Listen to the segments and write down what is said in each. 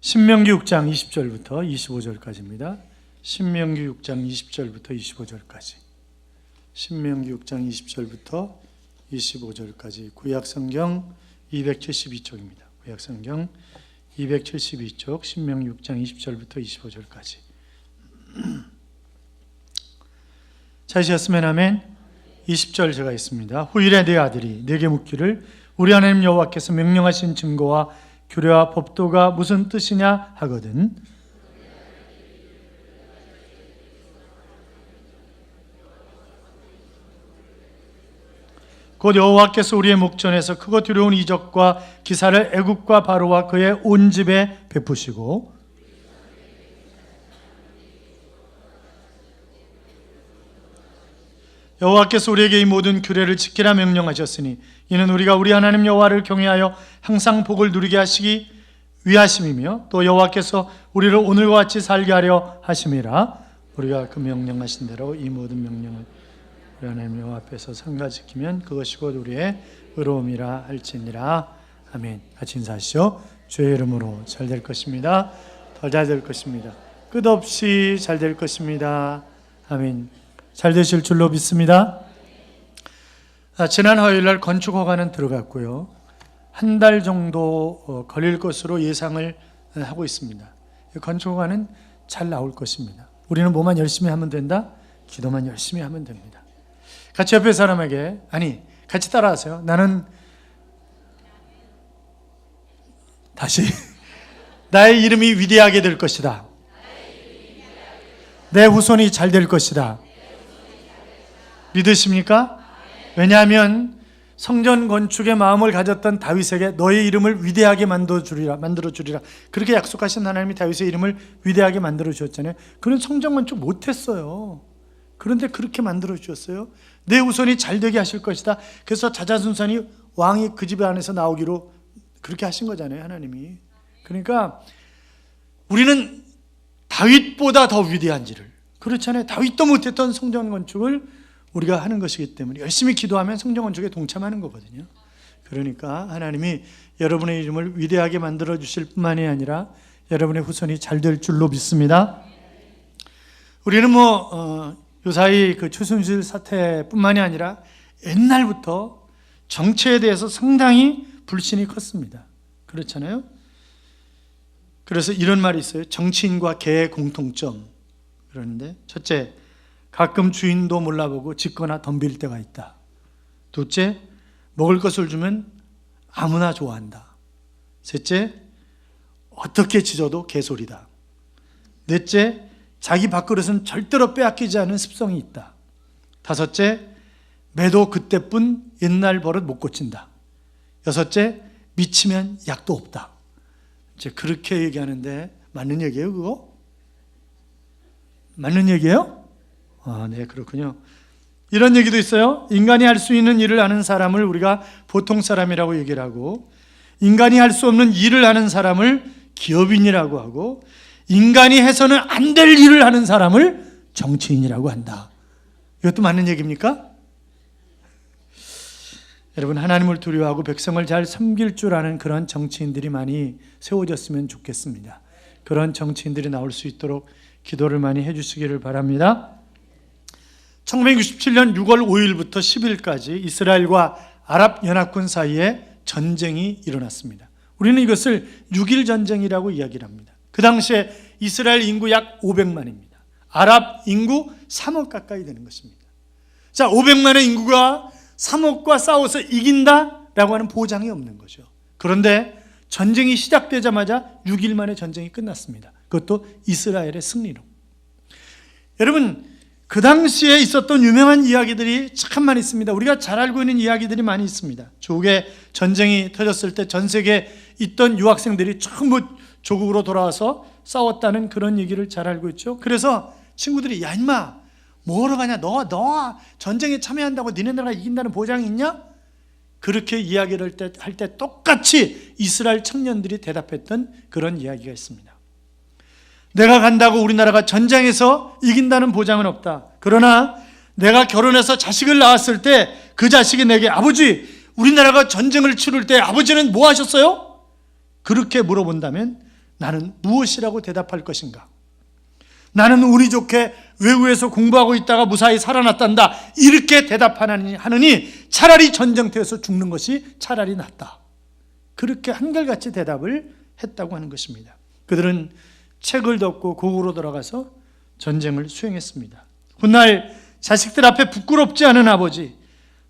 신명기 6장 20절부터 25절까지입니다. 신명기 6장 20절부터 25절까지. 신명기 6장 20절부터 25절까지. 구약성경 272쪽입니다. 구약성경 272쪽 신명기 6장 20절부터 25절까지. 찾으셨으면 아멘. 20절 제가 있습니다. 후일에 네 아들이 네게 묻기를 우리 하나님 여호와께서 명령하신 증거와 규례와 법도가 무슨 뜻이냐 하거든 곧 여호와께서 우리의 목전에서 크고 두려운 이적과 기사를 애굽과 바로와 그의 온 집에 베푸시고 여호와께서 우리에게 이 모든 규례를 지키라 명령하셨으니 이는 우리가 우리 하나님 여호와를 경외하여 항상 복을 누리게 하시기 위하심이며 또 여호와께서 우리를 오늘과 같이 살게 하려 하심이라. 우리가 그 명령하신 대로 이 모든 명령을 우리 하나님 여호와 앞에서 삼가 지키면 그것이 곧 우리의 의로움이라 할지니라. 아멘. 같이 인사하시죠. 주의 이름으로 잘 될 것입니다. 더 잘 될 것입니다. 끝없이 잘 될 것입니다. 아멘. 잘 되실 줄로 믿습니다. 지난 화요일 날 건축 허가는 들어갔고요. 한 달 정도 걸릴 것으로 예상을 하고 있습니다. 건축 허가는 잘 나올 것입니다. 우리는 뭐만 열심히 하면 된다? 기도만 열심히 하면 됩니다. 같이 옆에 사람에게, 아니 같이 따라하세요. 나는 다시 나의 이름이 위대하게 될 것이다. 내 후손이 잘 될 것이다. 믿으십니까? 왜냐하면 성전 건축의 마음을 가졌던 다윗에게 너의 이름을 위대하게 만들어주리라 그렇게 약속하신 하나님이 다윗의 이름을 위대하게 만들어주셨잖아요. 그는 성전 건축 못했어요. 그런데 그렇게 만들어주셨어요. 내 후손이 잘되게 하실 것이다. 그래서 자자손손이 왕이 그 집 안에서 나오기로 그렇게 하신 거잖아요, 하나님이. 그러니까 우리는 다윗보다 더 위대한지를, 그렇잖아요. 다윗도 못했던 성전 건축을 우리가 하는 것이기 때문에 열심히 기도하면 성전 건축에 동참하는 거거든요. 그러니까 하나님이 여러분의 이름을 위대하게 만들어 주실 뿐만이 아니라 여러분의 후손이 잘 될 줄로 믿습니다. 우리는 요사이 그 최순실 사태뿐만이 아니라 옛날부터 정치에 대해서 상당히 불신이 컸습니다. 그렇잖아요. 그래서 이런 말이 있어요. 정치인과 개의 공통점. 그러는데 첫째, 가끔 주인도 몰라보고 짖거나 덤빌 때가 있다. 둘째, 먹을 것을 주면 아무나 좋아한다. 셋째, 어떻게 짖어도 개소리다. 넷째, 자기 밥그릇은 절대로 빼앗기지 않은 습성이 있다. 다섯째, 매도 그때뿐 옛날 버릇 못 고친다. 여섯째, 미치면 약도 없다. 이제 그렇게 얘기하는데 맞는 얘기예요, 그거? 맞는 얘기예요? 네, 그렇군요. 이런 얘기도 있어요. 인간이 할 수 있는 일을 하는 사람을 우리가 보통 사람이라고 얘기를 하고, 인간이 할 수 없는 일을 하는 사람을 기업인이라고 하고, 인간이 해서는 안 될 일을 하는 사람을 정치인이라고 한다. 이것도 맞는 얘기입니까? 여러분, 하나님을 두려워하고 백성을 잘 섬길 줄 아는 그런 정치인들이 많이 세워졌으면 좋겠습니다. 그런 정치인들이 나올 수 있도록 기도를 많이 해주시기를 바랍니다. 1967년 6월 5일부터 10일까지 이스라엘과 아랍연합군 사이에 전쟁이 일어났습니다. 우리는 이것을 6일 전쟁이라고 이야기를 합니다. 그 당시에 이스라엘 인구 약 500만입니다. 아랍 인구 3억 가까이 되는 것입니다. 자, 500만의 인구가 3억과 싸워서 이긴다라고 하는 보장이 없는 거죠. 그런데 전쟁이 시작되자마자 6일 만에 전쟁이 끝났습니다. 그것도 이스라엘의 승리로. 여러분, 그 당시에 있었던 유명한 이야기들이 참 많이 있습니다. 우리가 잘 알고 있는 이야기들이 많이 있습니다. 조국에 전쟁이 터졌을 때 전 세계에 있던 유학생들이 전부 조국으로 돌아와서 싸웠다는 그런 얘기를 잘 알고 있죠. 그래서 친구들이 야 임마 뭐하러 가냐, 너 전쟁에 참여한다고 니네 나라가 이긴다는 보장이 있냐? 그렇게 이야기를 할 때 똑같이 이스라엘 청년들이 대답했던 그런 이야기가 있습니다. 내가 간다고 우리나라가 전쟁에서 이긴다는 보장은 없다. 그러나 내가 결혼해서 자식을 낳았을 때 그 자식이 내게 아버지, 우리나라가 전쟁을 치를 때 아버지는 뭐 하셨어요? 그렇게 물어본다면 나는 무엇이라고 대답할 것인가? 나는 운이 좋게 외국에서 공부하고 있다가 무사히 살아났단다, 이렇게 대답하느니 차라리 전쟁터에서 죽는 것이 차라리 낫다. 그렇게 한결같이 대답을 했다고 하는 것입니다. 그들은 책을 덮고 고국으로 돌아가서 전쟁을 수행했습니다. 훗날 자식들 앞에 부끄럽지 않은 아버지,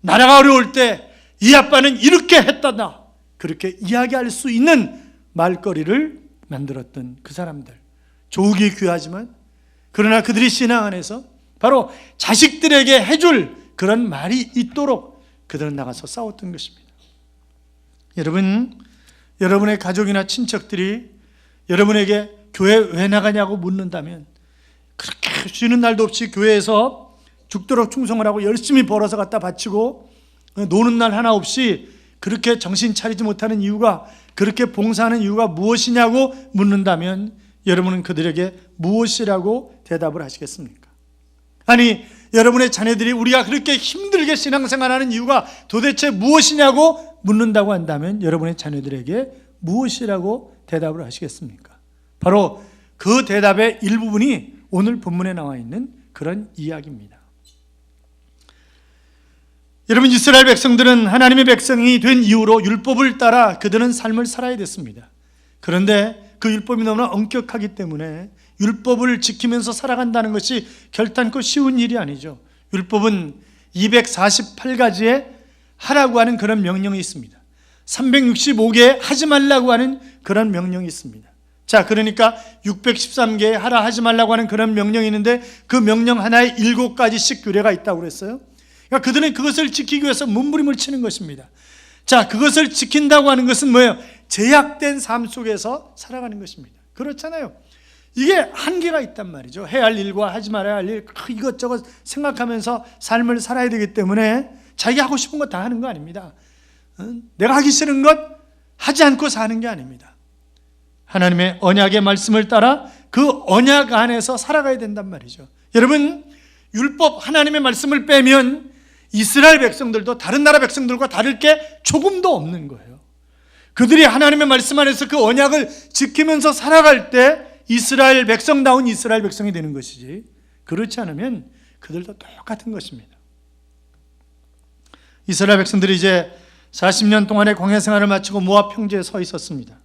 나라가 어려울 때 이 아빠는 이렇게 했다다, 그렇게 이야기할 수 있는 말거리를 만들었던 그 사람들. 조국이 귀하지만 그러나 그들이 신앙 안에서 바로 자식들에게 해줄 그런 말이 있도록 그들은 나가서 싸웠던 것입니다. 여러분, 여러분의 가족이나 친척들이 여러분에게 교회 왜 나가냐고 묻는다면, 그렇게 쉬는 날도 없이 교회에서 죽도록 충성을 하고 열심히 벌어서 갖다 바치고 노는 날 하나 없이 그렇게 정신 차리지 못하는 이유가, 그렇게 봉사하는 이유가 무엇이냐고 묻는다면 여러분은 그들에게 무엇이라고 대답을 하시겠습니까? 아니, 여러분의 자녀들이 우리가 그렇게 힘들게 신앙생활하는 이유가 도대체 무엇이냐고 묻는다고 한다면 여러분의 자녀들에게 무엇이라고 대답을 하시겠습니까? 바로 그 대답의 일부분이 오늘 본문에 나와 있는 그런 이야기입니다. 여러분, 이스라엘 백성들은 하나님의 백성이 된 이후로 율법을 따라 그들은 삶을 살아야 됐습니다. 그런데 그 율법이 너무나 엄격하기 때문에 율법을 지키면서 살아간다는 것이 결단코 쉬운 일이 아니죠. 율법은 248가지의 하라고 하는 그런 명령이 있습니다. 365개의 하지 말라고 하는 그런 명령이 있습니다. 자, 그러니까 613개의 하라 하지 말라고 하는 그런 명령이 있는데 그 명령 하나에 7가지씩 규례가 있다고 그랬어요. 그러니까 그들은 그것을 지키기 위해서 몸부림을 치는 것입니다. 자, 그것을 지킨다고 하는 것은 뭐예요? 제약된 삶 속에서 살아가는 것입니다. 그렇잖아요. 이게 한계가 있단 말이죠. 해야 할 일과 하지 말아야 할 일, 이것저것 생각하면서 삶을 살아야 되기 때문에 자기 하고 싶은 거 다 하는 거 아닙니다. 내가 하기 싫은 것 하지 않고 사는 게 아닙니다. 하나님의 언약의 말씀을 따라 그 언약 안에서 살아가야 된단 말이죠. 여러분, 율법 하나님의 말씀을 빼면 이스라엘 백성들도 다른 나라 백성들과 다를 게 조금도 없는 거예요. 그들이 하나님의 말씀 안에서 그 언약을 지키면서 살아갈 때 이스라엘 백성다운 이스라엘 백성이 되는 것이지, 그렇지 않으면 그들도 똑같은 것입니다. 이스라엘 백성들이 이제 40년 동안의 광야 생활을 마치고 모압 평지에 서 있었습니다.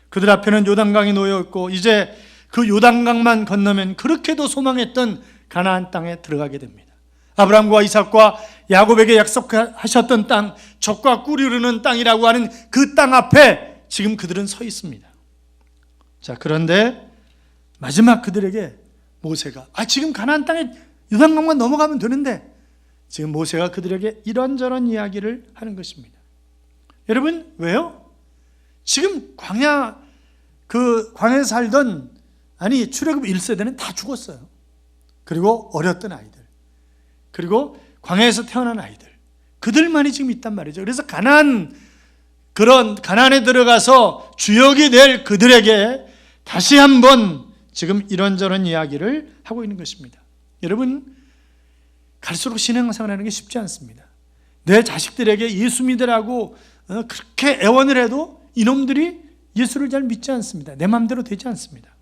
그들 앞에는 요단강이 놓여 있고 이제 그 요단강만 건너면 그렇게도 소망했던 가나안 땅에 들어가게 됩니다. 아브라함과 이삭과 야곱에게 약속하셨던 땅, 젖과 꿀이 흐르는 땅이라고 하는 그 땅 앞에 지금 그들은 서 있습니다. 자, 그런데 마지막 그들에게 모세가 지금 가나안 땅에 요단강만 넘어가면 되는데, 지금 모세가 그들에게 이런저런 이야기를 하는 것입니다. 여러분, 왜요? 지금 광야에 살던 출애굽 1세대는 다 죽었어요. 그리고 어렸던 아이들, 그리고 광야에서 태어난 아이들, 그들만이 지금 있단 말이죠. 그래서 가나안에 들어가서 주역이 될 그들에게 다시 한번 지금 이런저런 이야기를 하고 있는 것입니다. 여러분, 갈수록 신앙생활하는 게 쉽지 않습니다. 내 자식들에게 예수 믿으라고 그렇게 애원을 해도 이놈들이 예수를 잘 믿지 않습니다. 내 마음대로 되지 않습니다.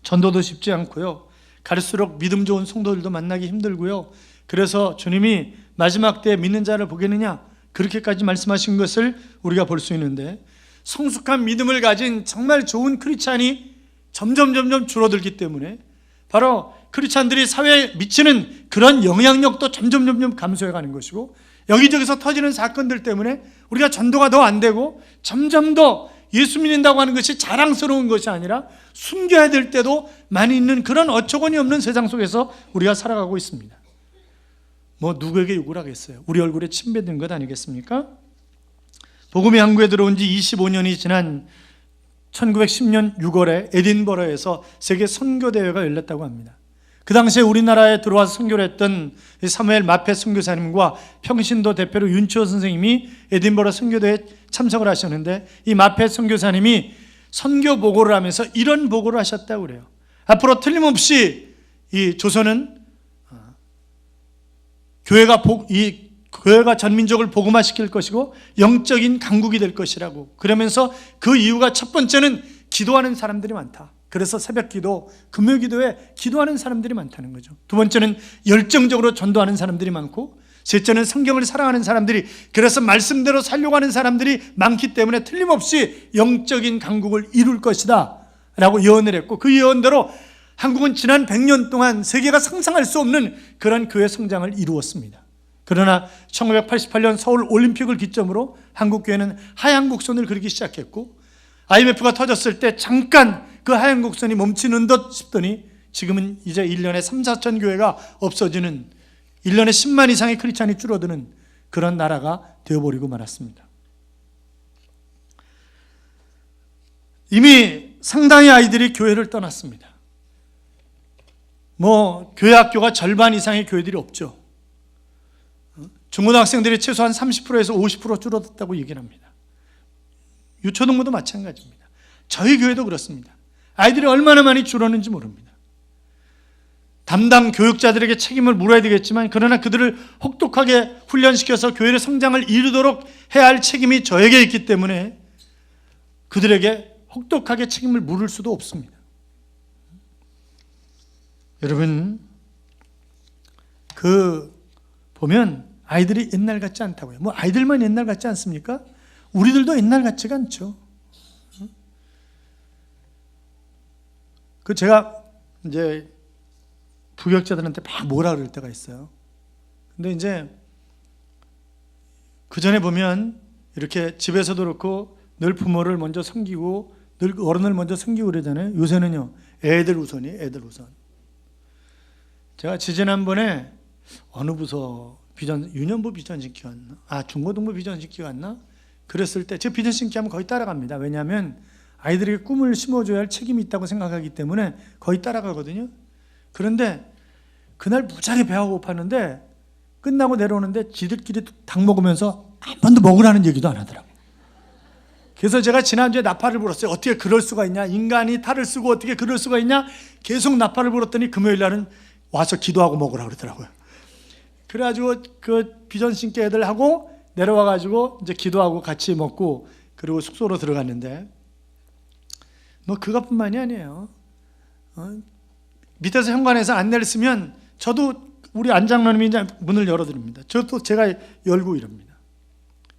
전도도 쉽지 않고요. 갈수록 믿음 좋은 성도들도 만나기 힘들고요. 그래서 주님이 마지막 때에 믿는 자를 보겠느냐, 그렇게까지 말씀하신 것을 우리가 볼 수 있는데, 성숙한 믿음을 가진 정말 좋은 크리스찬이 점점 줄어들기 때문에 바로 크리스찬들이 사회에 미치는 그런 영향력도 점점 감소해가는 것이고, 여기저기서 터지는 사건들 때문에 우리가 전도가 더 안 되고 점점 더 예수 믿는다고 하는 것이 자랑스러운 것이 아니라 숨겨야 될 때도 많이 있는 그런 어처구니 없는 세상 속에서 우리가 살아가고 있습니다. 누구에게 욕을 하겠어요? 우리 얼굴에 침 뱉는 것 아니겠습니까? 복음이 한국에 들어온 지 25년이 지난 1910년 6월에 에딘버러에서 세계 선교대회가 열렸다고 합니다. 그 당시에 우리나라에 들어와서 선교를 했던 사무엘 마페 선교사님과 평신도 대표로 윤치호 선생님이 에딘버러 선교대회에 참석을 하셨는데, 이 마페 선교사님이 선교 보고를 하면서 이런 보고를 하셨다고 그래요. 앞으로 틀림없이 이 조선은 교회가 전민족을 복음화시킬 것이고 영적인 강국이 될 것이라고, 그러면서 그 이유가 첫 번째는 기도하는 사람들이 많다. 그래서 새벽 기도, 금요 기도에 기도하는 사람들이 많다는 거죠. 두 번째는 열정적으로 전도하는 사람들이 많고, 셋째는 성경을 사랑하는 사람들이, 그래서 말씀대로 살려고 하는 사람들이 많기 때문에 틀림없이 영적인 강국을 이룰 것이다 라고 예언을 했고, 그 예언대로 한국은 지난 100년 동안 세계가 상상할 수 없는 그런 교회 성장을 이루었습니다. 그러나 1988년 서울 올림픽을 기점으로 한국교회는 하얀 곡선을 그리기 시작했고, IMF가 터졌을 때 잠깐 그 하얀 곡선이 멈추는 듯 싶더니 지금은 이제 1년에 3, 4천 교회가 없어지는, 1년에 10만 이상의 크리스찬이 줄어드는 그런 나라가 되어버리고 말았습니다. 이미 상당히 아이들이 교회를 떠났습니다. 교회 학교가 절반 이상의 교회들이 없죠. 중고등학생들이 최소한 30%에서 50% 줄어들었다고 얘기를 합니다. 유초등부도 마찬가지입니다. 저희 교회도 그렇습니다. 아이들이 얼마나 많이 줄었는지 모릅니다. 담당 교육자들에게 책임을 물어야 되겠지만, 그러나 그들을 혹독하게 훈련시켜서 교회의 성장을 이루도록 해야 할 책임이 저에게 있기 때문에 그들에게 혹독하게 책임을 물을 수도 없습니다. 여러분, 보면 아이들이 옛날 같지 않다고요. 아이들만 옛날 같지 않습니까? 우리들도 옛날 같지가 않죠. 제가 이제 부교육자들한테 막 뭐라 그럴 때가 있어요. 근데 이제 그 전에 보면 이렇게 집에서도 그렇고 늘 부모를 먼저 섬기고 늘 어른을 먼저 섬기고 그러잖아요. 요새는요, 애들 우선이에요. 애들 우선. 제가 지지난번에 어느 부서 유년부 비전신기 갔나? 중고등부 비전신기 갔나? 그랬을 때 제가 비전신기 하면 거의 따라갑니다. 왜냐하면 아이들에게 꿈을 심어줘야 할 책임이 있다고 생각하기 때문에 거의 따라가거든요. 그런데 그날 무지하게 배가 고팠는데 끝나고 내려오는데 지들끼리 닭 먹으면서 한 번도 먹으라는 얘기도 안 하더라고요. 그래서 제가 지난주에 나팔을 불었어요. 어떻게 그럴 수가 있냐? 인간이 탈을 쓰고 어떻게 그럴 수가 있냐? 계속 나팔을 불었더니 금요일 날은 와서 기도하고 먹으라 그러더라고요. 그래가지고 그 비전신께 애들하고 내려와가지고 이제 기도하고 같이 먹고 그리고 숙소로 들어갔는데 그것뿐만이 아니에요. 밑에서 현관에서 안내를 쓰면 저도 우리 안장로님이 이제 문을 열어드립니다. 저도 제가 열고 이럽니다.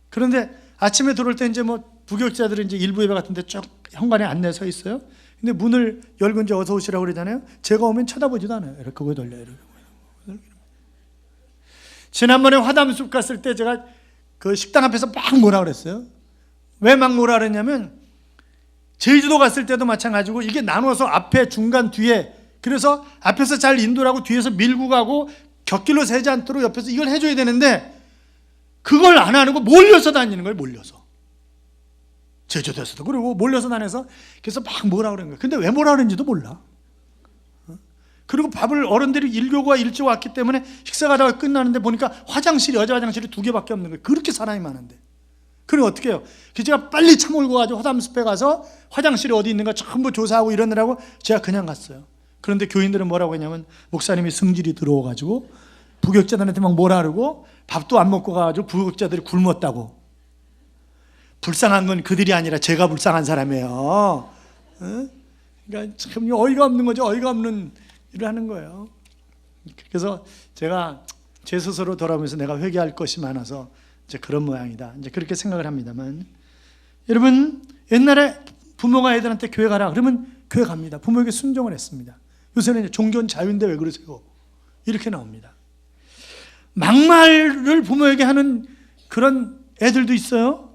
그런데 아침에 들어올 때 이제 부교육자들은 이제 일부 예배 같은데 쭉 현관에 안내 서 있어요. 근데 문을 열고 이제 어서 오시라고 그러잖아요. 제가 오면 쳐다보지도 않아요. 이렇게 그거 돌려요. 지난번에 화담숲 갔을 때 제가 그 식당 앞에서 막 뭐라 그랬어요. 왜 막 뭐라 그랬냐면 제주도 갔을 때도 마찬가지고 이게 나눠서 앞에 중간 뒤에, 그래서 앞에서 잘 인도를 하고 뒤에서 밀고 가고 곁길로 새지 않도록 옆에서 이걸 해줘야 되는데 그걸 안 하는 거 몰려서 다니는 거예요. 몰려서. 제주도에서도 그리고 몰려서 다녀서 그래서 막 뭐라 그러는 거예요. 근데 왜 뭐라 그러는지도 몰라. 그리고 밥을 어른들이 1교구와 일찍 왔기 때문에 식사가 다 끝나는데 보니까 여자 화장실이 2개밖에 없는 거예요. 그렇게 사람이 많은데. 그럼 어떻게 해요? 제가 빨리 차 몰고 가지고 화담숲에 가서 화장실이 어디 있는가 전부 조사하고 이러느라고 제가 그냥 갔어요. 그런데 교인들은 뭐라고 했냐면 목사님이 성질이 들어와가지고 부교육자들한테 막 뭐라 그러고 밥도 안 먹고 가가지고 부교육자들이 굶었다고. 불쌍한 건 그들이 아니라 제가 불쌍한 사람이에요. 그러니까 참 어이가 없는 거죠. 어이가 없는 일을 하는 거예요. 그래서 제가 제 스스로 돌아보면서 내가 회개할 것이 많아서 이제 그런 모양이다. 이제 그렇게 생각을 합니다만, 여러분 옛날에 부모가 애들한테 교회 가라 그러면 교회 갑니다. 부모에게 순종을 했습니다. 요새는 이제 종교는 자유인데 왜 그러세요? 이렇게 나옵니다. 막말을 부모에게 하는 그런 애들도 있어요.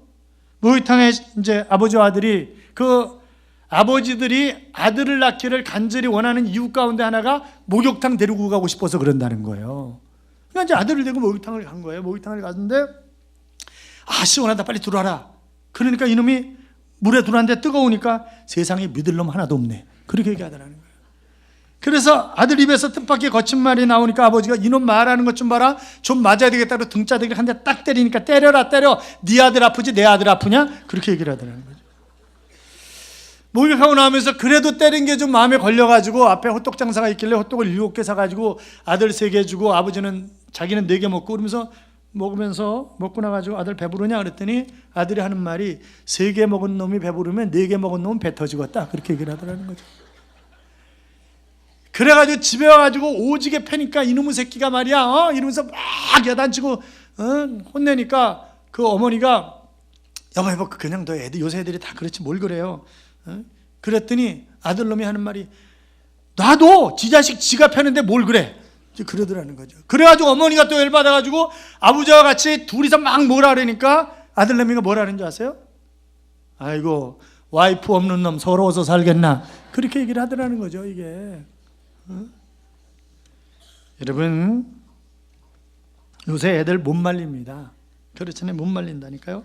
목욕탕에 이제 아버지와 아들이 아버지들이 아들을 낳기를 간절히 원하는 이유 가운데 하나가 목욕탕 데리고 가고 싶어서 그런다는 거예요. 그러니까 이제 아들을 데리고 목욕탕을 간 거예요. 목욕탕을 갔는데 시원하다 빨리 들어와라. 그러니까 이놈이 물에 들어왔는데 뜨거우니까 세상에 믿을 놈 하나도 없네. 그렇게 얘기하더라는 거예요. 그래서 아들 입에서 뜻밖의 거친 말이 나오니까 아버지가 이놈 말하는 것 좀 봐라. 좀 맞아야 되겠다고 등짜대기를 한 대 딱 때리니까 때려라 때려. 네 아들 아프지 내 아들 아프냐? 그렇게 얘기를 하더라는 거죠. 목욕하고 나오면서 그래도 때린 게 좀 마음에 걸려가지고 앞에 호떡 장사가 있길래 호떡을 7개 사가지고 아들 3개 주고 아버지는 자기는 4개 먹고 그러면서 먹고 나가지고 아들 배부르냐 그랬더니 아들이 하는 말이 3개 먹은 놈이 배부르면 4개 먹은 놈은 배 터지겠다, 그렇게 얘기를 하더라는 거죠. 그래가지고 집에 와가지고 오지게 패니까 이놈의 새끼가 말이야 이러면서 막 야단치고 혼내니까 그 어머니가 여보 그냥 너 애들 요새 애들이 다 그렇지 뭘 그래요. 그랬더니 아들놈이 하는 말이 나도 지 자식 지가 패는데 뭘 그래, 그러더라는 거죠. 그래가지고 어머니가 또 열받아가지고 아버지와 같이 둘이서 막 뭐라 그러니까 아들놈이가 뭐라 하는 줄 아세요? 아이고 와이프 없는 놈 서러워서 살겠나, 그렇게 얘기를 하더라는 거죠. 이게 여러분 요새 애들 못 말립니다. 그렇잖아요. 못 말린다니까요.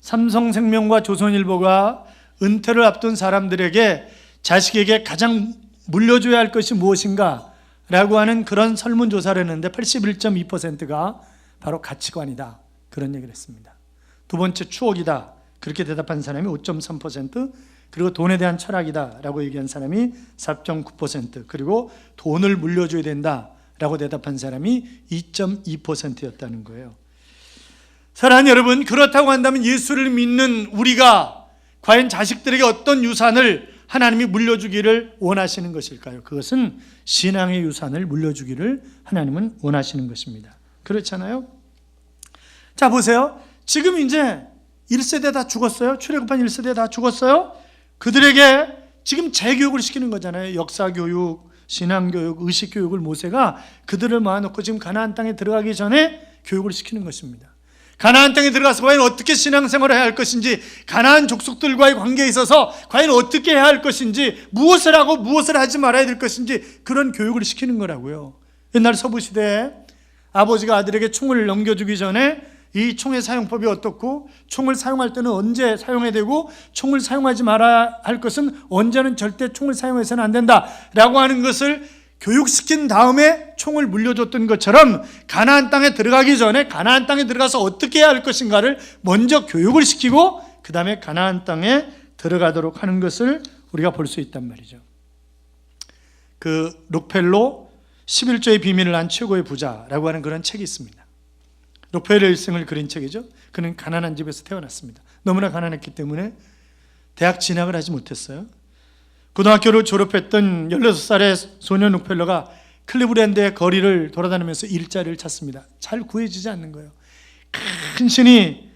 삼성생명과 조선일보가 은퇴를 앞둔 사람들에게 자식에게 가장 물려줘야 할 것이 무엇인가 라고 하는 그런 설문조사를 했는데 81.2%가 바로 가치관이다, 그런 얘기를 했습니다. 두 번째 추억이다, 그렇게 대답한 사람이 5.3%, 그리고 돈에 대한 철학이다 라고 얘기한 사람이 4.9%, 그리고 돈을 물려줘야 된다 라고 대답한 사람이 2.2%였다는 거예요. 사랑하는 여러분, 그렇다고 한다면 예수를 믿는 우리가 과연 자식들에게 어떤 유산을 하나님이 물려주기를 원하시는 것일까요? 그것은 신앙의 유산을 물려주기를 하나님은 원하시는 것입니다. 그렇잖아요? 자 보세요. 지금 이제 1세대 다 죽었어요. 출애굽한 1세대 다 죽었어요. 그들에게 지금 재교육을 시키는 거잖아요. 역사교육, 신앙교육, 의식교육을 모세가 그들을 모아놓고 지금 가나안 땅에 들어가기 전에 교육을 시키는 것입니다. 가나안 땅에 들어가서 과연 어떻게 신앙생활을 해야 할 것인지, 가나안 족속들과의 관계에 있어서 과연 어떻게 해야 할 것인지, 무엇을 하고 무엇을 하지 말아야 될 것인지, 그런 교육을 시키는 거라고요. 옛날 서부시대에 아버지가 아들에게 총을 넘겨주기 전에 이 총의 사용법이 어떻고, 총을 사용할 때는 언제 사용해야 되고, 총을 사용하지 말아야 할 것은 언제는 절대 총을 사용해서는 안 된다 라고 하는 것을 교육시킨 다음에 총을 물려줬던 것처럼 가나안 땅에 들어가기 전에 가나안 땅에 들어가서 어떻게 해야 할 것인가를 먼저 교육을 시키고 그 다음에 가나안 땅에 들어가도록 하는 것을 우리가 볼 수 있단 말이죠. 그 록펠로 11조의 비밀을 안 최고의 부자라고 하는 그런 책이 있습니다. 록펠의 일생을 그린 책이죠. 그는 가난한 집에서 태어났습니다. 너무나 가난했기 때문에 대학 진학을 하지 못했어요. 고등학교를 졸업했던 16살의 소년 록펠러가 클리브랜드의 거리를 돌아다니면서 일자리를 찾습니다. 잘 구해지지 않는 거예요. 간신히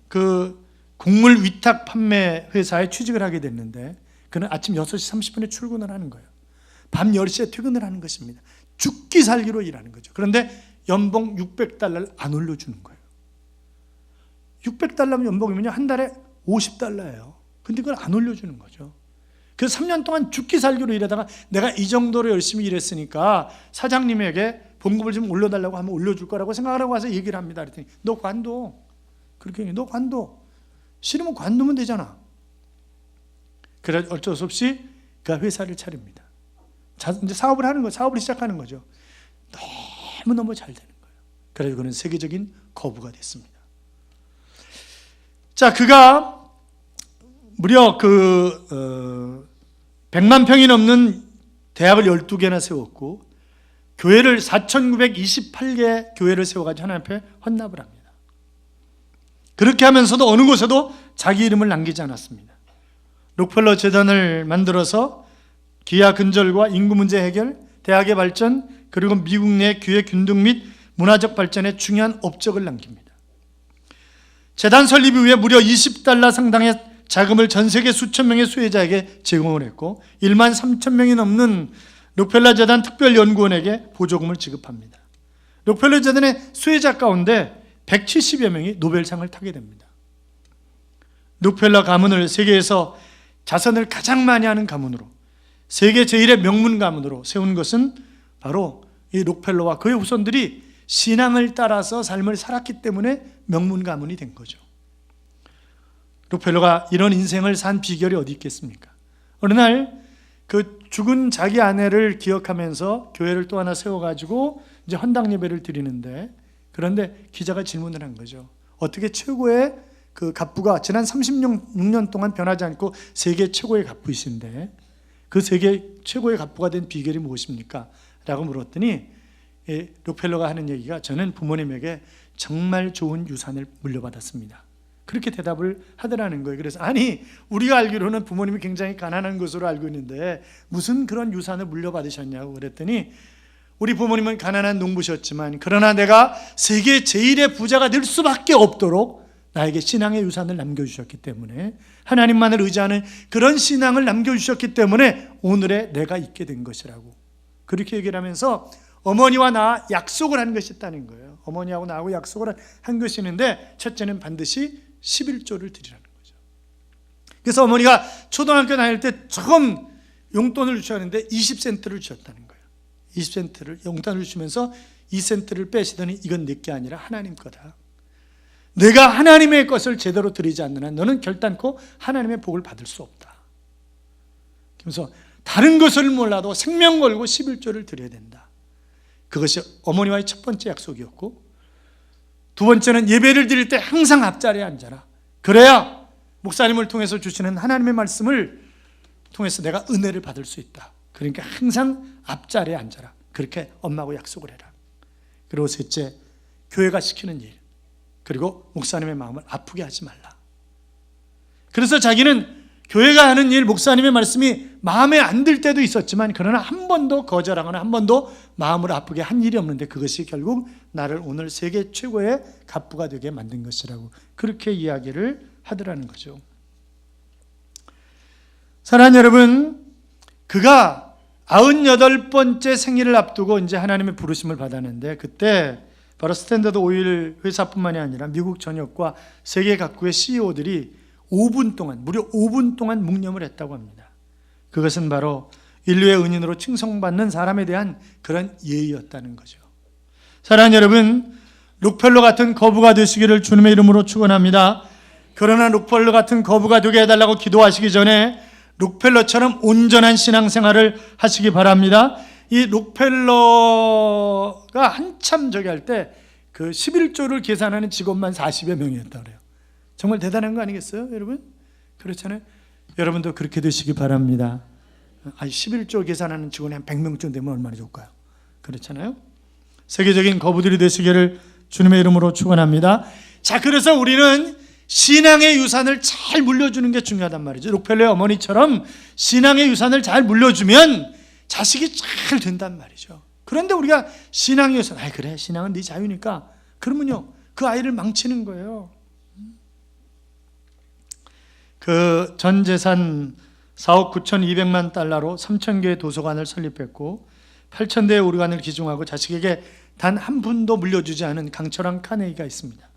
그 곡물 위탁 판매 회사에 취직을 하게 됐는데 그는 아침 6시 30분에 출근을 하는 거예요. 밤 10시에 퇴근을 하는 것입니다. 죽기 살기로 일하는 거죠. 그런데 연봉 $600를 안 올려주는 거예요. $600면 연봉이면요 한 달에 $50예요. 근데 그걸 안 올려주는 거죠. 그래서 3년 동안 죽기 살기로 일하다가 내가 이 정도로 열심히 일했으니까 사장님에게 봉급을 좀 올려달라고 하면 올려줄 거라고 생각하라고 와서 얘기를 합니다. 그랬더니 너 관둬. 그렇게 얘기해. 너 관둬. 싫으면 관두면 되잖아. 그래 어쩔 수 없이 그 회사를 차립니다. 이제 사업을 하는 거, 사업을 시작하는 거죠. 너무너무 잘 되는 거예요. 그래서 그는 세계적인 거부가 됐습니다. 자, 그가 무려 100만 평이 넘는 대학을 12개나 세웠고 교회를 4,928개 교회를 세워가지고 하나님 앞에 헌납을 합니다. 그렇게 하면서도 어느 곳에도 자기 이름을 남기지 않았습니다. 록펠러 재단을 만들어서 기아 근절과 인구 문제 해결, 대학의 발전, 그리고 미국 내 교회 균등 및 문화적 발전에 중요한 업적을 남깁니다. 재단 설립 이후에 무려 $20 상당의 자금을 전 세계 수천 명의 수혜자에게 제공을 했고 1만 3천 명이 넘는 록펠러 재단 특별연구원에게 보조금을 지급합니다. 록펠러 재단의 수혜자 가운데 170여 명이 노벨상을 타게 됩니다. 록펠러 가문을 세계에서 자선을 가장 많이 하는 가문으로, 세계 제1의 명문 가문으로 세운 것은 바로 이 록펠러와 그의 후손들이 신앙을 따라서 삶을 살았기 때문에 명문 가문이 된 거죠. 록펠러가 이런 인생을 산 비결이 어디 있겠습니까? 어느 날 그 죽은 자기 아내를 기억하면서 교회를 또 하나 세워가지고 이제 헌당 예배를 드리는데, 그런데 기자가 질문을 한 거죠. 어떻게 최고의 그 갑부가 지난 36년 동안 변하지 않고 세계 최고의 갑부이신데 그 세계 최고의 갑부가 된 비결이 무엇입니까? 라고 물었더니 록펠러가 하는 얘기가, 저는 부모님에게 정말 좋은 유산을 물려받았습니다. 그렇게 대답을 하더라는 거예요. 그래서 아니, 우리가 알기로는 부모님이 굉장히 가난한 것으로 알고 있는데 무슨 그런 유산을 물려받으셨냐고 그랬더니, 우리 부모님은 가난한 농부셨지만 그러나 내가 세계 제일의 부자가 될 수밖에 없도록 나에게 신앙의 유산을 남겨주셨기 때문에, 하나님만을 의지하는 그런 신앙을 남겨주셨기 때문에 오늘의 내가 있게 된 것이라고 그렇게 얘기를 하면서 어머니와 나 약속을 한 것이 있다는 거예요. 어머니하고 나하고 약속을 한 것이 있는데, 첫째는 반드시 11조를 드리라는 거죠. 그래서 어머니가 초등학교 다닐 때 처음 용돈을 주셨는데 20센트를 주셨다는 거예요. 20센트를 용돈을 주면서 2센트를 빼시더니 이건 내게 아니라 하나님 거다. 내가 하나님의 것을 제대로 드리지 않는 한 너는 결단코 하나님의 복을 받을 수 없다. 그래서 다른 것을 몰라도 생명 걸고 11조를 드려야 된다. 그것이 어머니와의 첫 번째 약속이었고, 두 번째는 예배를 드릴 때 항상 앞자리에 앉아라. 그래야 목사님을 통해서 주시는 하나님의 말씀을 통해서 내가 은혜를 받을 수 있다. 그러니까 항상 앞자리에 앉아라. 그렇게 엄마하고 약속을 해라. 그리고 셋째, 교회가 시키는 일, 그리고 목사님의 마음을 아프게 하지 말라. 그래서 자기는 교회가 하는 일, 목사님의 말씀이 마음에 안 들 때도 있었지만 그러나 한 번도 거절하거나 한 번도 마음을 아프게 한 일이 없는데, 그것이 결국 나를 오늘 세계 최고의 갑부가 되게 만든 것이라고 그렇게 이야기를 하더라는 거죠. 사랑하는 여러분, 그가 98번째 생일을 앞두고 이제 하나님의 부르심을 받았는데, 그때 바로 스탠더드 오일 회사뿐만이 아니라 미국 전역과 세계 각국의 CEO들이 5분 동안, 무려 5분 동안 묵념을 했다고 합니다. 그것은 바로 인류의 은인으로 칭송받는 사람에 대한 그런 예의였다는 거죠. 사랑하는 여러분, 록펠러 같은 거부가 되시기를 주님의 이름으로 축원합니다. 그러나 록펠러 같은 거부가 되게 해달라고 기도하시기 전에 록펠러처럼 온전한 신앙생활을 하시기 바랍니다. 이 록펠러가 한참 저기 할 때 그 11조를 계산하는 직원만 40여 명이었다고 그래요. 정말 대단한 거 아니겠어요, 여러분? 그렇잖아요. 여러분도 그렇게 되시기 바랍니다. 11조 계산하는 직원이 한 100명쯤 되면 얼마나 좋을까요? 그렇잖아요. 세계적인 거부들이 되시기를 주님의 이름으로 축원합니다. 자, 그래서 우리는 신앙의 유산을 잘 물려주는 게 중요하단 말이죠. 록펠러의 어머니처럼 신앙의 유산을 잘 물려주면 자식이 잘 된단 말이죠. 그런데 우리가 신앙의 유산, 그래, 신앙은 네 자유니까, 그러면요, 그 아이를 망치는 거예요. 그 전 재산 4억 9,200만 달러로 3,000개의 도서관을 설립했고 8,000대의 오르간을 기증하고 자식에게 단 한 푼도 물려주지 않은 강철한 카네기가 있습니다.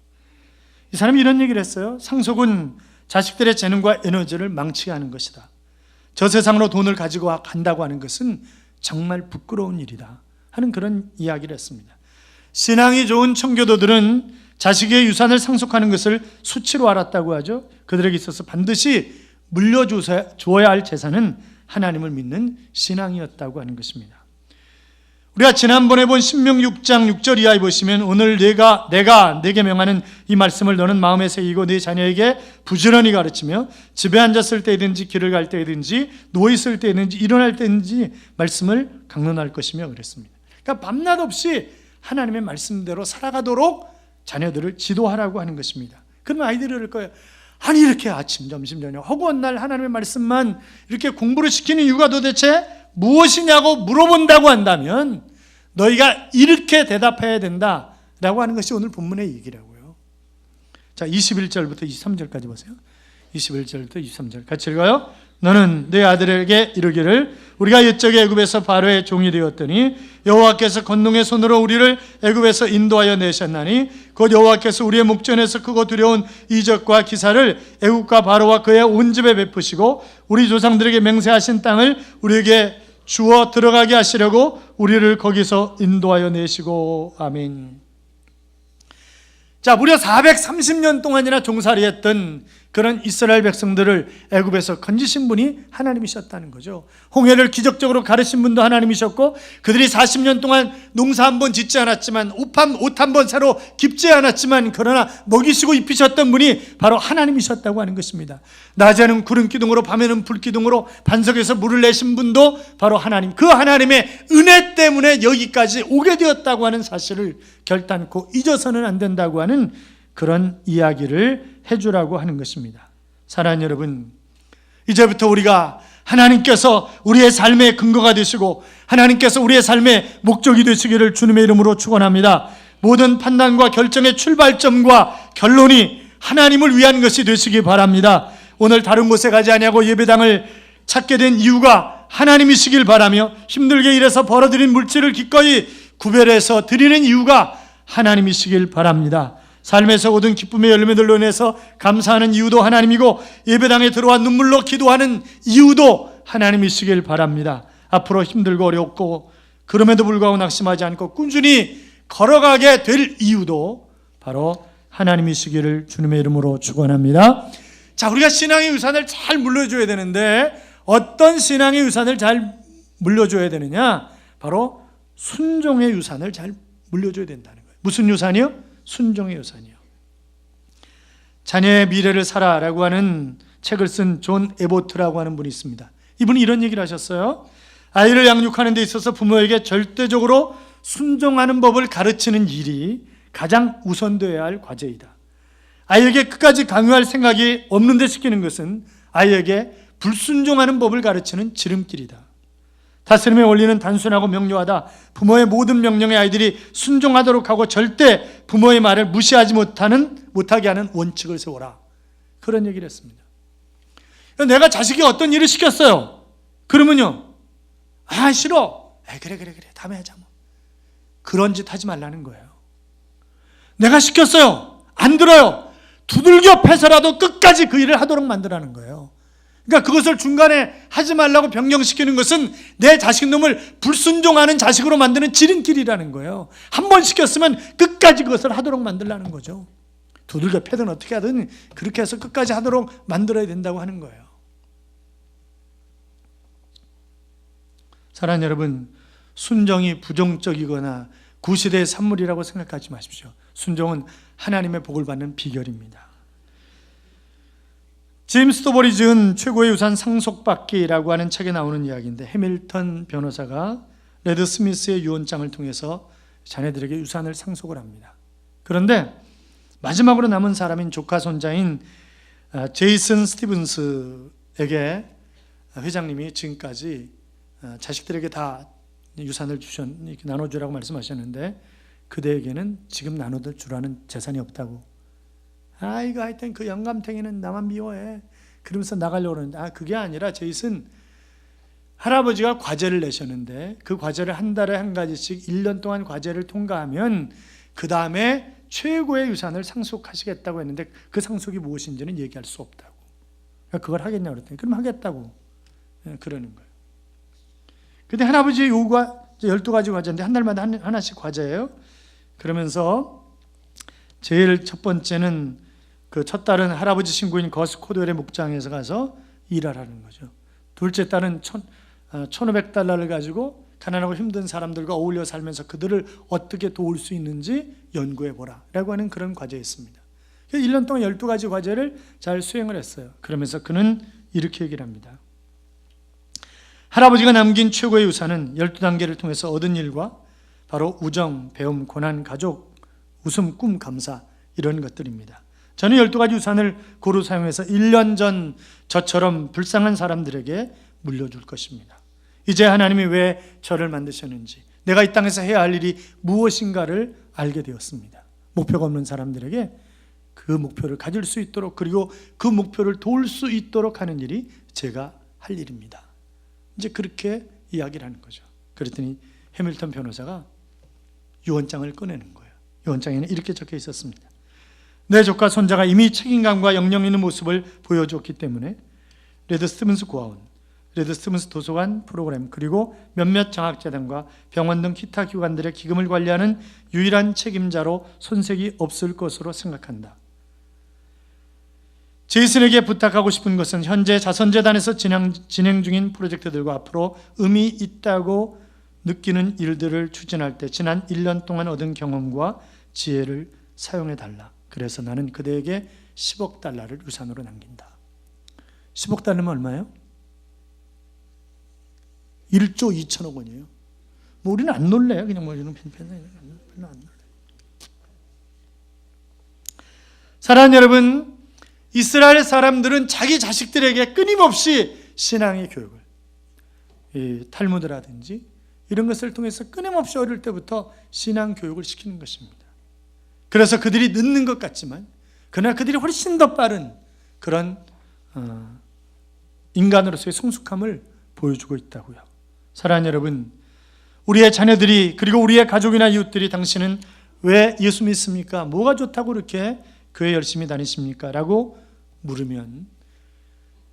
이 사람이 이런 얘기를 했어요. 상속은 자식들의 재능과 에너지를 망치게 하는 것이다. 저 세상으로 돈을 가지고 간다고 하는 것은 정말 부끄러운 일이다 하는 그런 이야기를 했습니다. 신앙이 좋은 청교도들은 자식의 유산을 상속하는 것을 수치로 알았다고 하죠. 그들에게 있어서 반드시 물려주어야 할 재산은 하나님을 믿는 신앙이었다고 하는 것입니다. 우리가 지난번에 본 신명 6장 6절 이하에 보시면, 오늘 내가 내게 명하는 이 말씀을 너는 마음에 새기고 네 자녀에게 부지런히 가르치며 집에 앉았을 때든지 길을 갈 때든지 누워있을 때든지 일어날 때든지 말씀을 강론할 것이며 그랬습니다. 그러니까 밤낮 없이 하나님의 말씀대로 살아가도록 자녀들을 지도하라고 하는 것입니다. 그러면 아이들이 그럴 거예요. 아니, 이렇게 아침, 점심, 저녁 허구한 날 하나님의 말씀만 이렇게 공부를 시키는 이유가 도대체 무엇이냐고 물어본다고 한다면 너희가 이렇게 대답해야 된다라고 하는 것이 오늘 본문의 얘기라고요. 자, 21절부터 23절까지 보세요. 21절부터 23절 같이 읽어요. 너는 내 아들에게 이르기를 우리가 옛적에 애굽에서 바로의 종이 되었더니 여호와께서 권능의 손으로 우리를 애굽에서 인도하여 내셨나니 곧 여호와께서 우리의 목전에서 크고 두려운 이적과 기사를 애굽과 바로와 그의 온 집에 베푸시고 우리 조상들에게 맹세하신 땅을 우리에게 주어 들어가게 하시려고 우리를 거기서 인도하여 내시고. 아멘. 자, 무려 430년 동안이나 종살이 했던 그런 이스라엘 백성들을 애굽에서 건지신 분이 하나님이셨다는 거죠. 홍해를 기적적으로 가르신 분도 하나님이셨고, 그들이 40년 동안 농사 한 번 짓지 않았지만, 옷 한 번 새로 깁지 않았지만, 그러나 먹이시고 입히셨던 분이 바로 하나님이셨다고 하는 것입니다. 낮에는 구름 기둥으로 밤에는 불 기둥으로 반석에서 물을 내신 분도 바로 하나님, 그 하나님의 은혜 때문에 여기까지 오게 되었다고 하는 사실을 결단코 잊어서는 안 된다고 하는 그런 이야기를 해주라고 하는 것입니다. 사랑하는 여러분, 이제부터 우리가 하나님께서 우리의 삶의 근거가 되시고 하나님께서 우리의 삶의 목적이 되시기를 주님의 이름으로 축원합니다. 모든 판단과 결정의 출발점과 결론이 하나님을 위한 것이 되시기 바랍니다. 오늘 다른 곳에 가지 아니하고 예배당을 찾게 된 이유가 하나님이시길 바라며, 힘들게 일해서 벌어들인 물질을 기꺼이 구별해서 드리는 이유가 하나님이시길 바랍니다. 삶에서 얻은 기쁨의 열매들로 인해서 감사하는 이유도 하나님이고, 예배당에 들어와 눈물로 기도하는 이유도 하나님이시길 바랍니다. 앞으로 힘들고 어렵고 그럼에도 불구하고 낙심하지 않고 꾸준히 걸어가게 될 이유도 바로 하나님이시기를 주님의 이름으로 축원합니다. 자, 우리가 신앙의 유산을 잘 물려줘야 되는데 어떤 신앙의 유산을 잘 물려줘야 되느냐? 바로 순종의 유산을 잘 물려줘야 된다는 거예요. 무슨 유산이요? 순종의 유산이요. 자녀의 미래를 살아라고 하는 책을 쓴 존 에보트라고 하는 분이 있습니다. 이분이 이런 얘기를 하셨어요. 아이를 양육하는 데 있어서 부모에게 절대적으로 순종하는 법을 가르치는 일이 가장 우선되어야 할 과제이다. 아이에게 끝까지 강요할 생각이 없는 데 시키는 것은 아이에게 불순종하는 법을 가르치는 지름길이다. 다스림의 원리는 단순하고 명료하다. 부모의 모든 명령에 아이들이 순종하도록 하고 절대 부모의 말을 무시하지 못하게 하는 원칙을 세워라. 그런 얘기를 했습니다. 내가 자식이 어떤 일을 시켰어요. 그러면요, 싫어. 그래 다음에 하자 뭐. 그런 짓 하지 말라는 거예요. 내가 시켰어요. 안 들어요. 두들겨 패서라도 끝까지 그 일을 하도록 만들라는 거예요. 그러니까 그것을 중간에 하지 말라고 변경시키는 것은 내 자식놈을 불순종하는 자식으로 만드는 지름길이라는 거예요. 한 번 시켰으면 끝까지 그것을 하도록 만들라는 거죠. 두들겨 패든 어떻게 하든 그렇게 해서 끝까지 하도록 만들어야 된다고 하는 거예요. 사랑하는 여러분, 순종이 부정적이거나 구시대의 산물이라고 생각하지 마십시오. 순종은 하나님의 복을 받는 비결입니다. 제임스 토벌이 지은 최고의 유산 상속받기라고 하는 책에 나오는 이야기인데, 해밀턴 변호사가 레드 스미스의 유언장을 통해서 자녀들에게 유산을 상속을 합니다. 그런데 마지막으로 남은 사람인 조카 손자인 제이슨 스티븐스에게 회장님이 지금까지 자식들에게 다 유산을 나눠주라고 말씀하셨는데, 그대에게는 지금 나눠주라는 재산이 없다고. 이거 하여튼 그 영감탱이는 나만 미워해. 그러면서 나가려고 그러는데, 그게 아니라 제이슨 할아버지가 과제를 내셨는데 그 과제를 한 달에 한 가지씩 1년 동안 과제를 통과하면 그 다음에 최고의 유산을 상속하시겠다고 했는데, 그 상속이 무엇인지는 얘기할 수 없다고. 그걸 하겠냐고 그랬더니 그럼 하겠다고 그러는 거예요. 근데 할아버지의 요구가 12가지 과제인데 한 달마다 하나씩 과제예요. 그러면서 제일 첫 번째는 그 첫 딸은 할아버지 친구인 거스 코드웰의 목장에서 가서 일하라는 거죠. 둘째 딸은 $1,500를 가지고 가난하고 힘든 사람들과 어울려 살면서 그들을 어떻게 도울 수 있는지 연구해보라 라고 하는 그런 과제였습니다. 1년 동안 12가지 과제를 잘 수행을 했어요. 그러면서 그는 이렇게 얘기를 합니다. 할아버지가 남긴 최고의 유산은 12단계를 통해서 얻은 일과 바로 우정, 배움, 고난, 가족, 웃음, 꿈, 감사, 이런 것들입니다. 저는 12가지 유산을 고루 사용해서 1년 전 저처럼 불쌍한 사람들에게 물려줄 것입니다. 이제 하나님이 왜 저를 만드셨는지, 내가 이 땅에서 해야 할 일이 무엇인가를 알게 되었습니다. 목표가 없는 사람들에게 그 목표를 가질 수 있도록, 그리고 그 목표를 도울 수 있도록 하는 일이 제가 할 일입니다. 이제 그렇게 이야기를 하는 거죠. 그랬더니 해밀턴 변호사가 유언장을 꺼내는 거예요. 유언장에는 이렇게 적혀 있었습니다. 내 조카 손자가 이미 책임감과 역량 있는 모습을 보여줬기 때문에 레드 스티븐스 고아원, 레드 스티븐스 도서관 프로그램, 그리고 몇몇 장학재단과 병원 등 기타 기관들의 기금을 관리하는 유일한 책임자로 손색이 없을 것으로 생각한다. 제이슨에게 부탁하고 싶은 것은 현재 자선재단에서 진행 중인 프로젝트들과 앞으로 의미 있다고 느끼는 일들을 추진할 때 지난 1년 동안 얻은 경험과 지혜를 사용해달라. 그래서 나는 그대에게 10억 달러를 유산으로 남긴다. 10억 달러면 얼마예요? 1조 2천억 원이에요. 뭐 우리는 안 놀래요. 그냥 뭐 이런 별로 안 놀래요. 사랑하는 여러분, 이스라엘 사람들은 자기 자식들에게 끊임없이 신앙의 교육을, 이 탈무드라든지 이런 것을 통해서 끊임없이 어릴 때부터 신앙 교육을 시키는 것입니다. 그래서 그들이 늦는 것 같지만 그러나 그들이 훨씬 더 빠른 그런 인간으로서의 성숙함을 보여주고 있다고요. 사랑하는 여러분, 우리의 자녀들이 그리고 우리의 가족이나 이웃들이 당신은 왜 예수 믿습니까? 뭐가 좋다고 그렇게 교회 열심히 다니십니까? 라고 물으면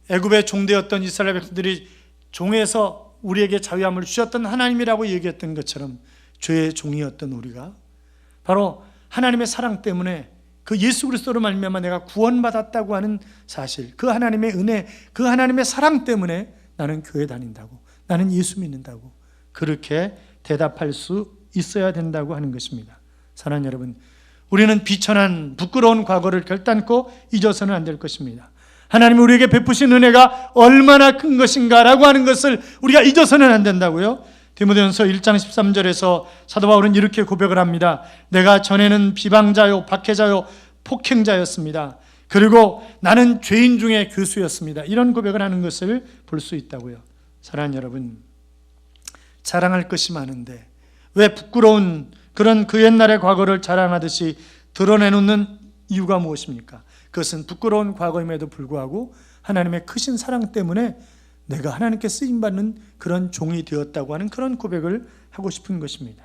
애굽의 종되었던 이스라엘 백성들이 종에서 우리에게 자유함을 주셨던 하나님이라고 얘기했던 것처럼 죄의 종이었던 우리가 바로 하나님의 사랑 때문에 그 예수 그리스도로 말미암아 내가 구원받았다고 하는 사실, 그 하나님의 은혜, 그 하나님의 사랑 때문에 나는 교회 다닌다고, 나는 예수 믿는다고 그렇게 대답할 수 있어야 된다고 하는 것입니다. 사랑하는 여러분, 우리는 비천한 부끄러운 과거를 결단코 잊어서는 안 될 것입니다. 하나님이 우리에게 베푸신 은혜가 얼마나 큰 것인가라고 하는 것을 우리가 잊어서는 안 된다고요. 디모데전서 1장 13절에서 사도 바울은 이렇게 고백을 합니다. 내가 전에는 비방자요, 박해자요, 폭행자였습니다. 그리고 나는 죄인 중에 교수였습니다. 이런 고백을 하는 것을 볼 수 있다고요. 사랑하는 여러분, 자랑할 것이 많은데 왜 부끄러운 그런 그 옛날의 과거를 자랑하듯이 드러내놓는 이유가 무엇입니까? 그것은 부끄러운 과거임에도 불구하고 하나님의 크신 사랑 때문에 내가 하나님께 쓰임받는 그런 종이 되었다고 하는 그런 고백을 하고 싶은 것입니다.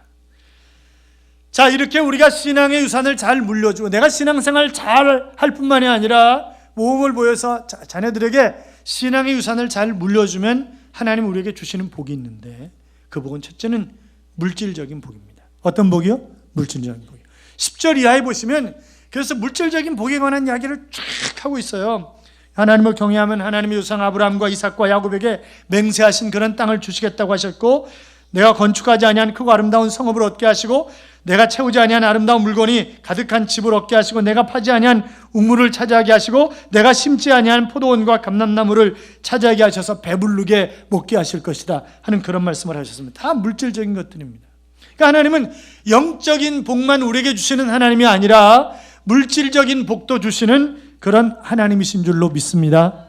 자, 이렇게 우리가 신앙의 유산을 잘 물려주고 내가 신앙생활 잘 할 뿐만이 아니라 모험을 보여서 자녀들에게 신앙의 유산을 잘 물려주면 하나님 우리에게 주시는 복이 있는데 그 복은 첫째는 물질적인 복입니다. 어떤 복이요? 물질적인 복이요. 10절 이하에 보시면 그래서 물질적인 복에 관한 이야기를 쫙 하고 있어요. 하나님을 경외하면 하나님의 조상 아브라함과 이삭과 야곱에게 맹세하신 그런 땅을 주시겠다고 하셨고, 내가 건축하지 아니한 크고 아름다운 성읍을 얻게 하시고, 내가 채우지 아니한 아름다운 물건이 가득한 집을 얻게 하시고, 내가 파지 아니한 우물을 차지하게 하시고, 내가 심지 아니한 포도원과 감람나무를 차지하게 하셔서 배부르게 먹게 하실 것이다 하는 그런 말씀을 하셨습니다. 다 물질적인 것들입니다. 그러니까 하나님은 영적인 복만 우리에게 주시는 하나님이 아니라 물질적인 복도 주시는 그런 하나님이신 줄로 믿습니다.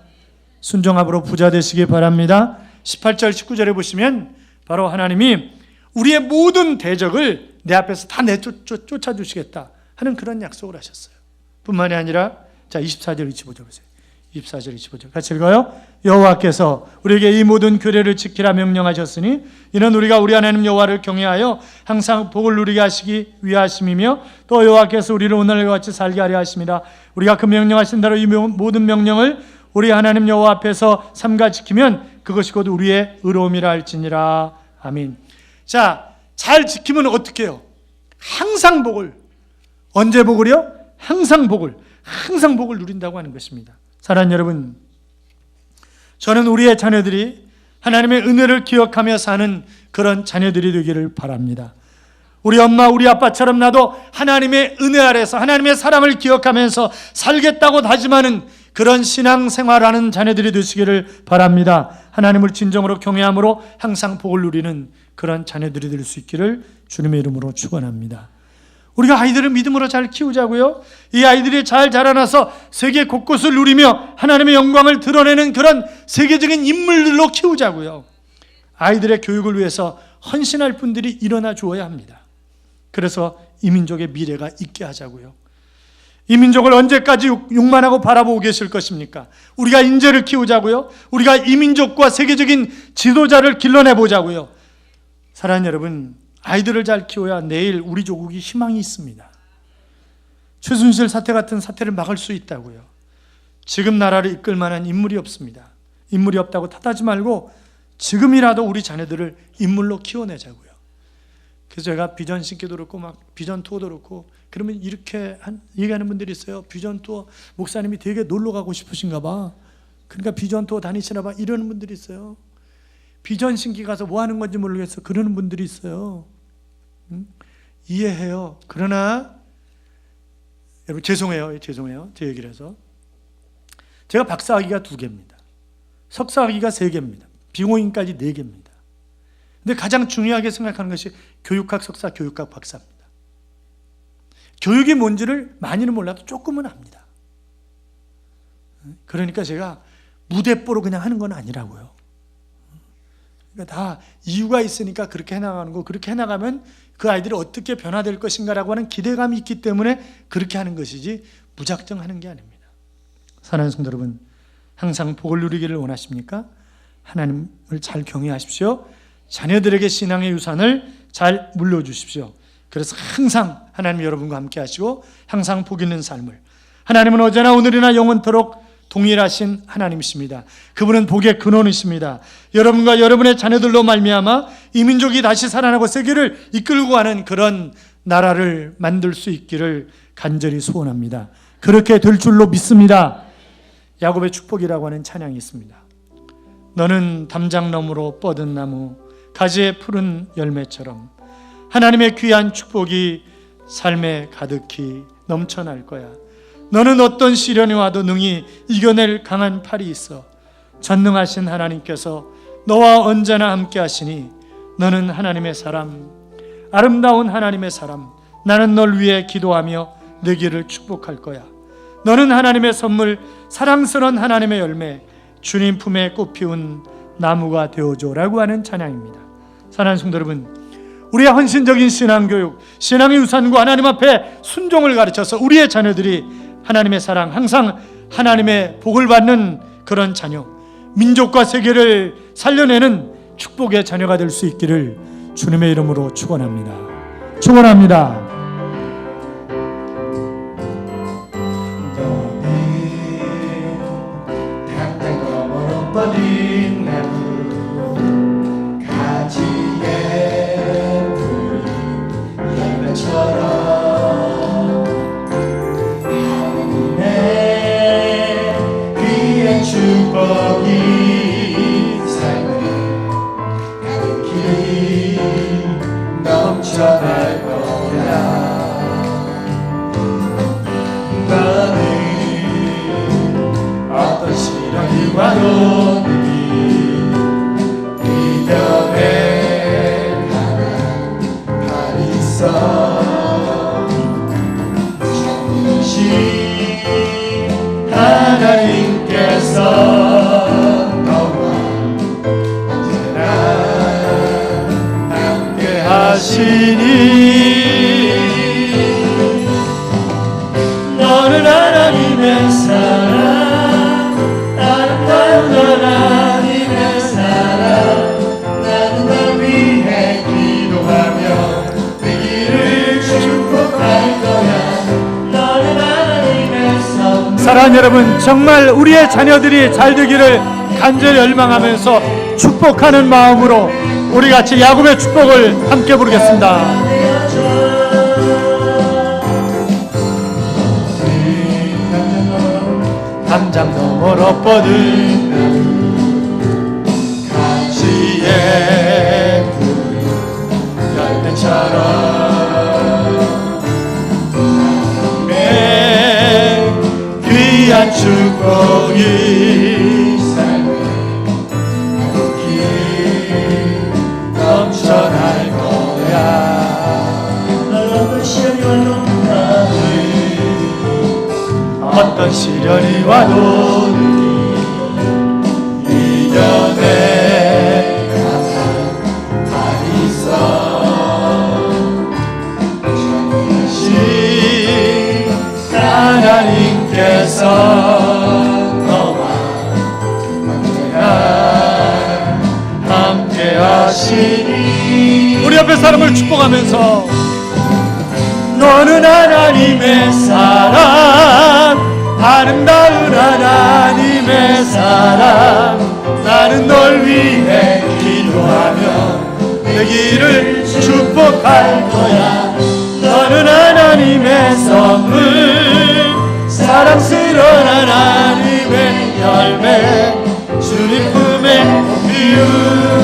순종함으로 부자 되시기 바랍니다. 18절 19절에 보시면 바로 하나님이 우리의 모든 대적을 내 앞에서 다 쫓아주시겠다 하는 그런 약속을 하셨어요. 뿐만이 아니라 자 24절 25절 보세요. 24절 25절 같이 읽어요. 여호와께서 우리에게 이 모든 규례를 지키라 명령하셨으니 이는 우리가 우리 하나님 여호와를 경외하여 항상 복을 누리게 하시기 위하심이며 또 여호와께서 우리를 오늘과 같이 살게 하려 하심이라. 우리가 그 명령하신 대로 이 모든 명령을 우리 하나님 여호와 앞에서 삼가 지키면 그것이 곧 우리의 의로움이라 할지니라. 아멘. 자, 잘 지키면 어떻게 해요? 항상 복을. 언제 복을요? 항상 복을 누린다고 하는 것입니다. 사랑하는 여러분, 저는 우리의 자녀들이 하나님의 은혜를 기억하며 사는 그런 자녀들이 되기를 바랍니다. 우리 엄마, 우리 아빠처럼 나도 하나님의 은혜 아래서 하나님의 사랑을 기억하면서 살겠다고 다짐하는 그런 신앙생활하는 자녀들이 되시기를 바랍니다. 하나님을 진정으로 경외함으로 항상 복을 누리는 그런 자녀들이 될 수 있기를 주님의 이름으로 축원합니다. 우리가 아이들을 믿음으로 잘 키우자고요. 이 아이들이 잘 자라나서 세계 곳곳을 누리며 하나님의 영광을 드러내는 그런 세계적인 인물들로 키우자고요. 아이들의 교육을 위해서 헌신할 분들이 일어나 주어야 합니다. 그래서 이 민족의 미래가 있게 하자고요. 이 민족을 언제까지 욕만하고 바라보고 계실 것입니까? 우리가 인재를 키우자고요. 우리가 이 민족과 세계적인 지도자를 길러내보자고요. 사랑하는 여러분, 아이들을 잘 키워야 내일 우리 조국이 희망이 있습니다. 최순실 사태 같은 사태를 막을 수 있다고요. 지금 나라를 이끌 만한 인물이 없습니다. 인물이 없다고 탓하지 말고 지금이라도 우리 자녀들을 인물로 키워내자고요. 그래서 제가 비전 신기도 그렇고 막 비전 투어도 그렇고 그러면 이렇게 얘기하는 분들이 있어요. 비전 투어 목사님이 되게 놀러 가고 싶으신가 봐. 그러니까 비전 투어 다니시나 봐. 이러는 분들이 있어요. 비전 신기 가서 뭐 하는 건지 모르겠어. 그러는 분들이 있어요. 이해해요. 그러나 여러분 죄송해요. 제 얘기를 해서. 제가 박사학위가 2개입니다. 석사학위가 3개입니다. 비공인까지 4개입니다. 근데 가장 중요하게 생각하는 것이 교육학 석사, 교육학 박사입니다. 교육이 뭔지를 많이는 몰라도 조금은 압니다. 그러니까 제가 무대뽀로 그냥 하는 건 아니라고요. 그러니까 다 이유가 있으니까 그렇게 해나가는 거, 그렇게 해나가면 그 아이들이 어떻게 변화될 것인가라고 하는 기대감이 있기 때문에 그렇게 하는 것이지 무작정 하는 게 아닙니다. 사랑하는 성도 여러분, 항상 복을 누리기를 원하십니까? 하나님을 잘 경외하십시오. 자녀들에게 신앙의 유산을 잘 물려주십시오. 그래서 항상 하나님 여러분과 함께 하시고 항상 복 있는 삶을, 하나님은 어제나 오늘이나 영원토록 동일하신 하나님이십니다. 그분은 복의 근원이십니다. 여러분과 여러분의 자녀들로 말미암아 이 민족이 다시 살아나고 세계를 이끌고 가는 그런 나라를 만들 수 있기를 간절히 소원합니다. 그렇게 될 줄로 믿습니다. 야곱의 축복이라고 하는 찬양이 있습니다. 너는 담장너머로 뻗은 나무, 가지에 푸른 열매처럼 하나님의 귀한 축복이 삶에 가득히 넘쳐날 거야. 너는 어떤 시련이 와도 능히 이겨낼 강한 팔이 있어. 전능하신 하나님께서 너와 언제나 함께 하시니 너는 하나님의 사람, 아름다운 하나님의 사람. 나는 널 위해 기도하며 내 길을 축복할 거야. 너는 하나님의 선물, 사랑스러운 하나님의 열매, 주님 품에 꽃피운 나무가 되어줘라고 하는 찬양입니다. 사랑하는 성도 여러분, 우리의 헌신적인 신앙교육, 신앙의 유산과 하나님 앞에 순종을 가르쳐서 우리의 자녀들이 하나님의 사랑, 항상 하나님의 복을 받는 그런 자녀, 민족과 세계를 살려내는 축복의 자녀가 될 수 있기를 주님의 이름으로 축원합니다. 축원합니다. 뻗은 나무, 가지에 푸른 열매처럼 하나님의 귀한 축복이 삶에 가득히 넘쳐날 거야. 너는 어떤 시련이 와도 하나님께서 너와 언제나 함께 하시니 너는 하나님의 사랑, 아름다운 하나님의 사랑. 나는 널 위해 기도하며 내 길을 축복할 거야. 너는 하나님의 선물. 사랑하는 여러분, 정말 우리의 자녀들이 잘 되기를 간절히 열망하면서 축복하는 마음으로 우리 같이 야곱의 축복을 함께 부르겠습니다. 담장 너머로 뻗은 나무, 가지에 푸른 열매처럼 귀한 축복이 삶에 가득히 넘쳐날 거야. 어떤 시련이 와도 이겨내 강한 팔이 있어. 전능하신 하나님께서 너와 언제나 함께 하시니 우리 옆에 사람을 축복하면서 너는 하나님의 사랑, 아름다운 하나님의 사랑. 나는 널 위해 기도하며 내 길을 축복할 축복할 거야. 너는 하나님의 선물, 사랑스러운 하나님의 열매, 주님 품에 피운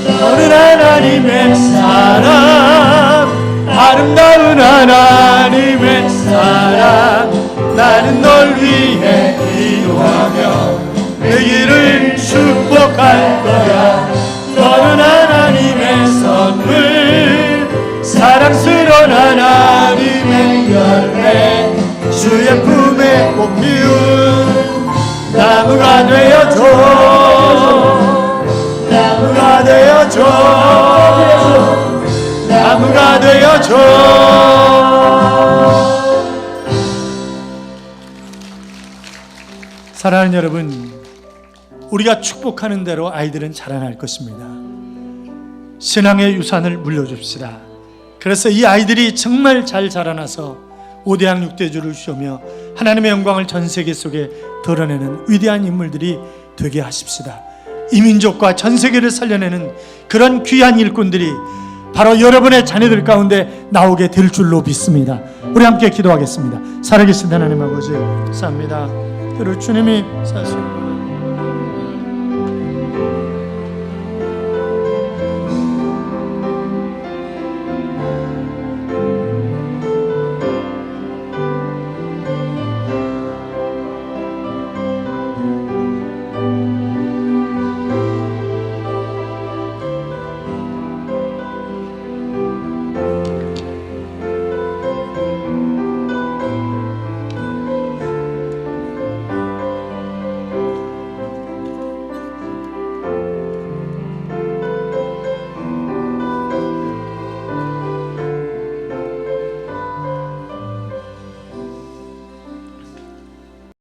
너는 하나님의 사랑, 아름다운 하나님의 사랑. 나는 널 위해 기도하며 내 길을 축복할 거야. 너는 하나님의 선물, 사랑스러운 하나님의 열매, 주의 품에 꽃 피운 나무가 되어줘. 나무가 되어줘. 나무가 되어줘. 사랑하는 여러분, 우리가 축복하는 대로 아이들은 자라날 것입니다. 신앙의 유산을 물려줍시다. 그래서 이 아이들이 정말 잘 자라나서 5대양 6대주를 쉬우며 하나님의 영광을 전 세계 속에 드러내는 위대한 인물들이 되게 하십시다. 이 민족과 전 세계를 살려내는 그런 귀한 일꾼들이 바로 여러분의 자녀들 가운데 나오게 될 줄로 믿습니다. 우리 함께 기도하겠습니다. 살아계신 하나님 아버지 감사합니다. 그리고 주님이 사실